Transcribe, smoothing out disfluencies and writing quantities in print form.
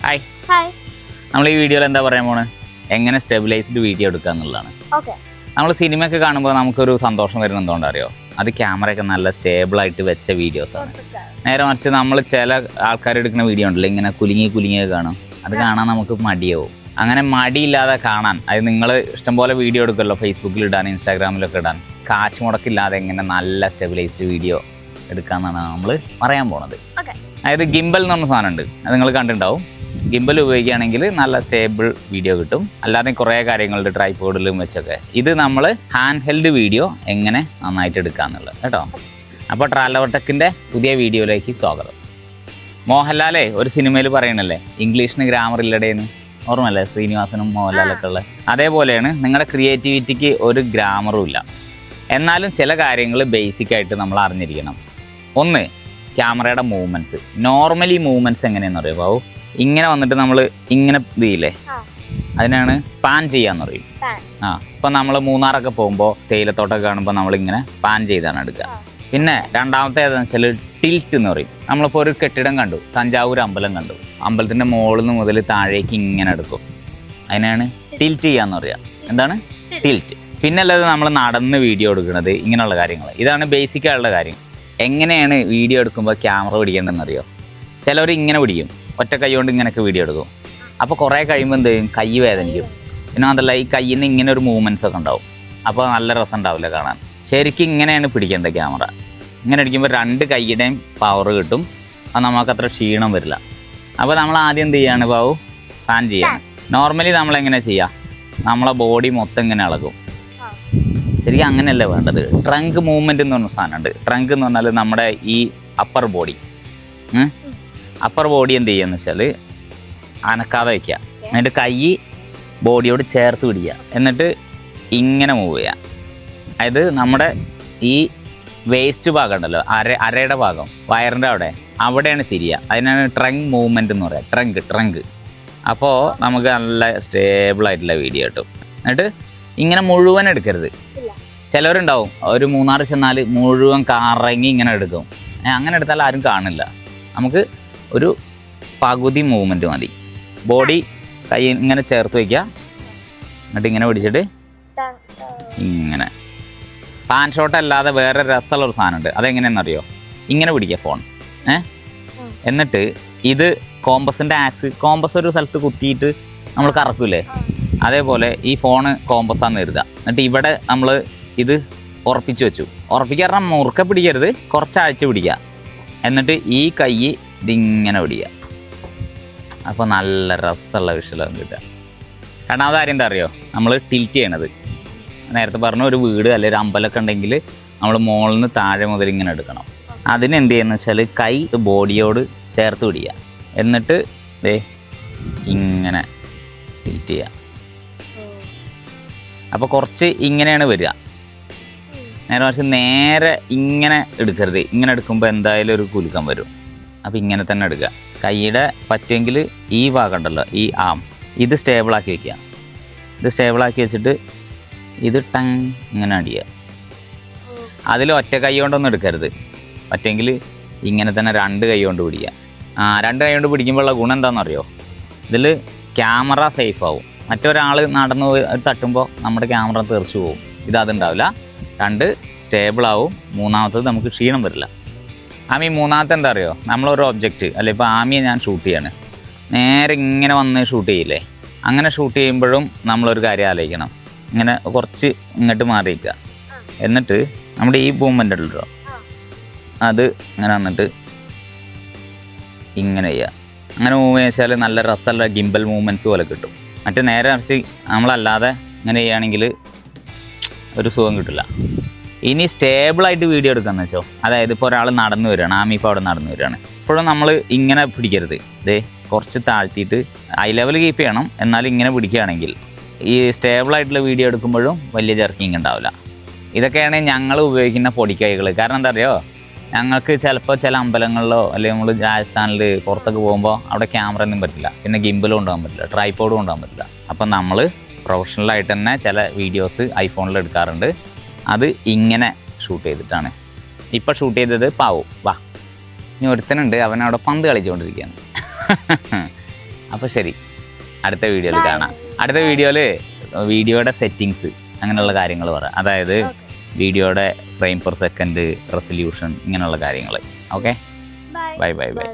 Hi hi. നമ്മൾ ഈ വീഡിയോയിൽ എന്താ പറയാൻ പോണ് എങ്ങനെ സ്റ്റെബിലൈസ്ഡ് വീഡിയോ എടുക്കുക എന്നുള്ളതാണ്. നമ്മൾ സിനിമയൊക്കെ കാണുമ്പോൾ നമുക്കൊരു സന്തോഷം വരുന്ന എന്തുകൊണ്ടാണ് അറിയോ? അത് ക്യാമറയൊക്കെ നല്ല സ്റ്റേബിളായിട്ട് വെച്ച വീഡിയോസാണ്. നേരെ മറിച്ച് നമ്മൾ ചില ആൾക്കാർ എടുക്കുന്ന വീഡിയോ ഉണ്ടല്ലോ, ഇങ്ങനെ കുലുങ്ങിയൊക്കെ കാണും, അത് കാണാൻ നമുക്ക് മടിയാവും. അങ്ങനെ മടിയില്ലാതെ കാണാൻ, അത് നിങ്ങൾ ഇഷ്ടംപോലെ വീഡിയോ എടുക്കുമല്ലോ, ഫേസ്ബുക്കിൽ ഇടാൻ, ഇൻസ്റ്റാഗ്രാമിലൊക്കെ ഇടാൻ, കാശ് മുടക്കില്ലാതെ എങ്ങനെ നല്ല സ്റ്റെബിലൈസ്ഡ് വീഡിയോ എടുക്കാമെന്നാണ് നമ്മൾ പറയാൻ പോണത്. അതായത് ഗിംബൽ എന്ന് പറഞ്ഞ സാധനമുണ്ട്, അത് നിങ്ങൾ കണ്ടിട്ടുണ്ടാവും. ഗിംബൽ ഉപയോഗിക്കുകയാണെങ്കിൽ നല്ല സ്റ്റേബിൾ വീഡിയോ കിട്ടും. അല്ലാതെ കുറേ കാര്യങ്ങളുണ്ട് ട്രൈപോഡിലും വെച്ചൊക്കെ. ഇത് നമ്മൾ ഹാൻഡ് ഹെൽഡ് വീഡിയോ എങ്ങനെ നന്നായിട്ട് എടുക്കാമെന്നുള്ളത് കേട്ടോ. അപ്പോൾ ട്രാവലർടെക്കിൻ്റെ പുതിയ വീഡിയോയിലേക്ക് സ്വാഗതം. മോഹൻലാലേ ഒരു സിനിമയിൽ പറയണല്ലേ, ഇംഗ്ലീഷിന് ഗ്രാമർ ഇല്ലടേന്ന്, ഓർമ്മല്ലേ? ശ്രീനിവാസനും മോഹൻലാലൊക്കെ ഉള്ളത്. അതേപോലെയാണ് നിങ്ങളുടെ ക്രിയേറ്റിവിറ്റിക്ക് ഒരു ഗ്രാമറും ഇല്ല. എന്നാലും ചില കാര്യങ്ങൾ ബേസിക്കായിട്ട് നമ്മൾ അറിഞ്ഞിരിക്കണം. ഒന്ന്, ക്യാമറയുടെ മൂവ്മെൻറ്റ്സ്. നോർമലി മൂവ്മെൻറ്റ്സ് എങ്ങനെയാണെന്ന് പറയുമോ ബാബു? ഇങ്ങനെ വന്നിട്ട് നമ്മൾ ഇങ്ങനെ ഇതില്ലേ, അതിനാണ് പാൻ ചെയ്യാന്ന് പറയും. ഇപ്പം നമ്മൾ മൂന്നാറൊക്കെ പോകുമ്പോൾ തേയിലത്തോട്ടൊക്കെ കാണുമ്പോൾ നമ്മളിങ്ങനെ പാൻ ചെയ്താണ് എടുക്കുക. പിന്നെ രണ്ടാമത്തെ ഏതാണെന്ന് വെച്ചാൽ ടിൽറ്റ് എന്ന് പറയും. നമ്മളിപ്പോൾ ഒരു കെട്ടിടം കണ്ടു, തഞ്ചാവൂർ അമ്പലം കണ്ടു, അമ്പലത്തിൻ്റെ മുകളിൽ നിന്ന് മുതൽ താഴേക്ക് ഇങ്ങനെ എടുക്കും, അതിനാണ് ടിൽറ്റ് ചെയ്യാന്ന് പറയുക. എന്താണ് ടിൽറ്റ്? പിന്നെ അല്ലാതെ നമ്മൾ നടന്ന് വീഡിയോ എടുക്കുന്നത്, ഇങ്ങനെയുള്ള കാര്യങ്ങൾ. ഇതാണ് ബേസിക്കായുള്ള കാര്യം. എങ്ങനെയാണ് വീഡിയോ എടുക്കുമ്പോൾ ക്യാമറ പിടിക്കേണ്ടതെന്ന് അറിയോ? ചിലവർ ഇങ്ങനെ പിടിക്കും, ഒറ്റ കൈ കൊണ്ട് ഇങ്ങനെയൊക്കെ വീഡിയോ എടുക്കും. അപ്പോൾ കുറേ കഴിയുമ്പോൾ എന്ത് ചെയ്യും? കൈ വേദനിക്കും. പിന്നെ അതല്ല, ഈ കയ്യിൽ നിന്ന് ഇങ്ങനെ ഒരു മൂവ്മെൻറ്റ്സ് ഒക്കെ ഉണ്ടാവും. അപ്പോൾ നല്ല രസം ഉണ്ടാവില്ല കാണാൻ. ശരിക്കും ഇങ്ങനെയാണ് പിടിക്കേണ്ടത് ക്യാമറ. ഇങ്ങനെ അടിക്കുമ്പോൾ രണ്ട് കൈയുടെയും പവർ കിട്ടും. അത് നമുക്കത്ര ക്ഷീണം വരില്ല. അപ്പോൾ നമ്മൾ ആദ്യം എന്ത് ചെയ്യാണ് ബാബു? പാൻ ചെയ്യാണ്. നോർമലി നമ്മളെങ്ങനെ ചെയ്യുക? നമ്മളെ ബോഡി മൊത്തം ഇങ്ങനെ ഇളകും. ശരിക്കും അങ്ങനെയല്ല വേണ്ടത്. ട്രങ്ക് മൂവ്മെൻറ്റ് എന്ന് പറഞ്ഞ സാധനമുണ്ട്. ട്രങ്ക് എന്ന് പറഞ്ഞാൽ നമ്മുടെ ഈ അപ്പർ ബോഡി എന്ത് ചെയ്യുക എന്ന് വെച്ചാൽ അനക്കാതെ വയ്ക്കുക. എന്നിട്ട് കൈ ബോഡിയോട് ചേർത്ത് പിടിക്കുക. എന്നിട്ട് ഇങ്ങനെ മൂവ് ചെയ്യുക. അതായത് നമ്മുടെ ഈ വേസ്റ്റ് ഭാഗം ഉണ്ടല്ലോ, അരയുടെ ഭാഗം, വയറിൻ്റെ അവിടെയാണ് തിരിയുക. അതിനാണ് ട്രങ്ക് മൂവ്മെൻറ്റ് എന്ന് പറയുക. ട്രങ്ക്. അപ്പോൾ നമുക്ക് നല്ല സ്റ്റേബിളായിട്ടുള്ള വീഡിയോ കിട്ടും. എന്നിട്ട് ഇങ്ങനെ മുഴുവൻ എടുക്കരുത്. ചിലവരുണ്ടാവും ഒരു മൂന്നാർ ചെന്നാൽ മുഴുവൻ കറങ്ങി ഇങ്ങനെ എടുക്കും. അങ്ങനെ എടുത്താൽ ആരും കാണില്ല. നമുക്ക് ഒരു പകുതി മൂവ്മെൻറ്റ് മതി. ബോഡി കൈ ഇങ്ങനെ ചേർത്ത് വയ്ക്കുക. എന്നിട്ട് ഇങ്ങനെ പിടിച്ചിട്ട് ഇങ്ങനെ. പാൻ ഷോട്ട് അല്ലാതെ വേറെ രസമുള്ളൊരു സാധനമുണ്ട്. അതെങ്ങനെയാണെന്നറിയോ? ഇങ്ങനെ പിടിക്കുക ഫോൺ. എന്നിട്ട് ഇത് കോമ്പസിൻ്റെ കോമ്പസ് ഒരു സ്ഥലത്ത് കുത്തിയിട്ട് നമ്മൾ കറക്കൂലേ, അതേപോലെ ഈ ഫോണ് കോമ്പസാന്ന് കരുതുക. എന്നിട്ട് ഇവിടെ നമ്മൾ ഇത് ഉറപ്പിച്ച് വെച്ചു. ഉറപ്പിക്കാറ് മുറുക്കെ പിടിക്കരുത്, കുറച്ചാഴ്ച പിടിക്കുക. എന്നിട്ട് ഈ കൈ ഇതിങ്ങനെ പിടിക്കുക. അപ്പോൾ നല്ല രസമുള്ള വിഷയം കിട്ടുക. രണ്ടാമത്തെ കാര്യം എന്താ അറിയോ? നമ്മൾ ടിൽറ്റ് ചെയ്യണത്. നേരത്തെ പറഞ്ഞ ഒരു വീട് അല്ലെങ്കിൽ ഒരു അമ്പലമൊക്കെ ഉണ്ടെങ്കിൽ നമ്മൾ മുകളിൽ നിന്ന് താഴെ മുതൽ ഇങ്ങനെ എടുക്കണം. അതിന് എന്ത് ചെയ്യുന്നത് വെച്ചാൽ കൈ ബോഡിയോട് ചേർത്ത് പിടിക്കുക. എന്നിട്ട് ഇങ്ങനെ ടിൽറ്റ് ചെയ്യുക. അപ്പോൾ കുറച്ച് ഇങ്ങനെയാണ് വരിക. നേരെ മറിച്ച് നേരെ ഇങ്ങനെ എടുക്കരുത്. ഇങ്ങനെ എടുക്കുമ്പോൾ എന്തായാലും ഒരു കുലുക്കം വരും. അപ്പോൾ ഇങ്ങനെ തന്നെ എടുക്കുക. കൈയുടെ പറ്റുമെങ്കിൽ ഈ ഭാഗം ഉണ്ടല്ലോ, ഈ ആം, ഇത് സ്റ്റേബിളാക്കി വയ്ക്കുക. ഇത് സ്റ്റേബിളാക്കി വെച്ചിട്ട് ഇത് ഇങ്ങനെ അടിയുക. അതിൽ ഒറ്റ കൈ കൊണ്ടൊന്നും എടുക്കരുത്. പറ്റുമെങ്കിൽ ഇങ്ങനെ തന്നെ രണ്ട് കൈ കൊണ്ട് പിടിക്കുക. രണ്ട് കൈ കൊണ്ട് പിടിക്കുമ്പോഴുള്ള ഗുണം എന്താണെന്നറിയോ? ഇതിൽ ക്യാമറ സേഫ് ആവും. മറ്റൊരാൾ നടന്നു പോയി തട്ടുമ്പോൾ നമ്മുടെ ക്യാമറ തെറിച്ചു പോകും. അതുണ്ടാവില്ല. രണ്ട് സ്റ്റേബിളാവും. മൂന്നാമത്തത് നമുക്ക് ക്ഷീണം വരില്ല. മൂന്നാമത്തെ എന്താ അറിയോ? നമ്മളൊരു ഒബ്ജക്റ്റ് അല്ലെ, ഇപ്പോൾ ആമിയെ ഞാൻ ഷൂട്ട് ചെയ്യാണ്, നേരെ ഇങ്ങനെ വന്ന് ഷൂട്ട് ചെയ്യില്ലേ? അങ്ങനെ ഷൂട്ട് ചെയ്യുമ്പോഴും നമ്മളൊരു കാര്യം ആലോചിക്കണം. ഇങ്ങനെ കുറച്ച് ഇങ്ങോട്ട് മാറിയിരിക്കുക. എന്നിട്ട് നമ്മുടെ ഈ മൂവ്മെൻ്റ് ഉണ്ടല്ലോ, അത് ഇങ്ങനെ വന്നിട്ട് ഇങ്ങനെ ചെയ്യുക. അങ്ങനെ മൂവ് ചെയ്താൽ നല്ല രസമുള്ള ഗിംബൽ മൂവ്മെൻറ്റ്സ് പോലെ കിട്ടും. മറ്റേ നേരെ മറിച്ച് നമ്മളല്ലാതെ ഇങ്ങനെ ചെയ്യുകയാണെങ്കിൽ ഒരു സുഖം കിട്ടില്ല. ഇനി സ്റ്റേബിളായിട്ട് വീഡിയോ എടുക്കാമെന്ന് വെച്ചോ, അതായത് ഇപ്പോൾ ഒരാൾ നടന്നു വരികയാണ്, ആമി ഇപ്പോൾ അവിടെ നടന്നു വരികയാണ്. ഇപ്പോഴും നമ്മൾ ഇങ്ങനെ പിടിക്കരുത്. കുറച്ച് താഴ്ത്തിയിട്ട് ഐ ലെവൽ കീപ്പ് ചെയ്യണം. എന്നാലും ഇങ്ങനെ പിടിക്കുകയാണെങ്കിൽ ഈ സ്റ്റേബിളായിട്ടുള്ള വീഡിയോ എടുക്കുമ്പോഴും വലിയ ജർക്കിങ് ഉണ്ടാവില്ല. ഇതൊക്കെയാണ് ഞങ്ങൾ ഉപയോഗിക്കുന്ന പൊടിക്കൈകൾ. കാരണം എന്താ അറിയോ? ഞങ്ങൾക്ക് ചിലപ്പോൾ ചില അമ്പലങ്ങളിലോ അല്ലെങ്കിൽ നമ്മൾ രാജസ്ഥാനിൽ പുറത്തൊക്കെ പോകുമ്പോൾ അവിടെ ക്യാമറ ഒന്നും പറ്റില്ല, പിന്നെ ഗിംബലും കൊണ്ടുപോകാൻ പറ്റില്ല, ട്രൈപോഡും കൊണ്ടുപോകാൻ പറ്റില്ല. അപ്പം നമ്മൾ പ്രൊഫഷണലായിട്ട് തന്നെ ചില വീഡിയോസ് ഐഫോണിൽ എടുക്കാറുണ്ട്. അത് ഇങ്ങനെ ഷൂട്ട് ചെയ്തിട്ടാണ്. ഇപ്പം ഷൂട്ട് ചെയ്തത് പാവു വാ, ഇനി ഒരുത്തനുണ്ട്, അവനവിടെ പന്ത് കളിച്ചുകൊണ്ടിരിക്കുകയാണ്. അപ്പോൾ ശരി, അടുത്ത വീഡിയോയിൽ കാണാം. അടുത്ത വീഡിയോയിൽ വീഡിയോയുടെ സെറ്റിങ്സ് അങ്ങനെയുള്ള കാര്യങ്ങൾ പറയാം. അതായത് വീഡിയോയുടെ ഫ്രെയിം പെർ സെക്കൻഡ്, റെസൊല്യൂഷൻ, ഇങ്ങനെയുള്ള കാര്യങ്ങൾ. Okay, bye bye bye.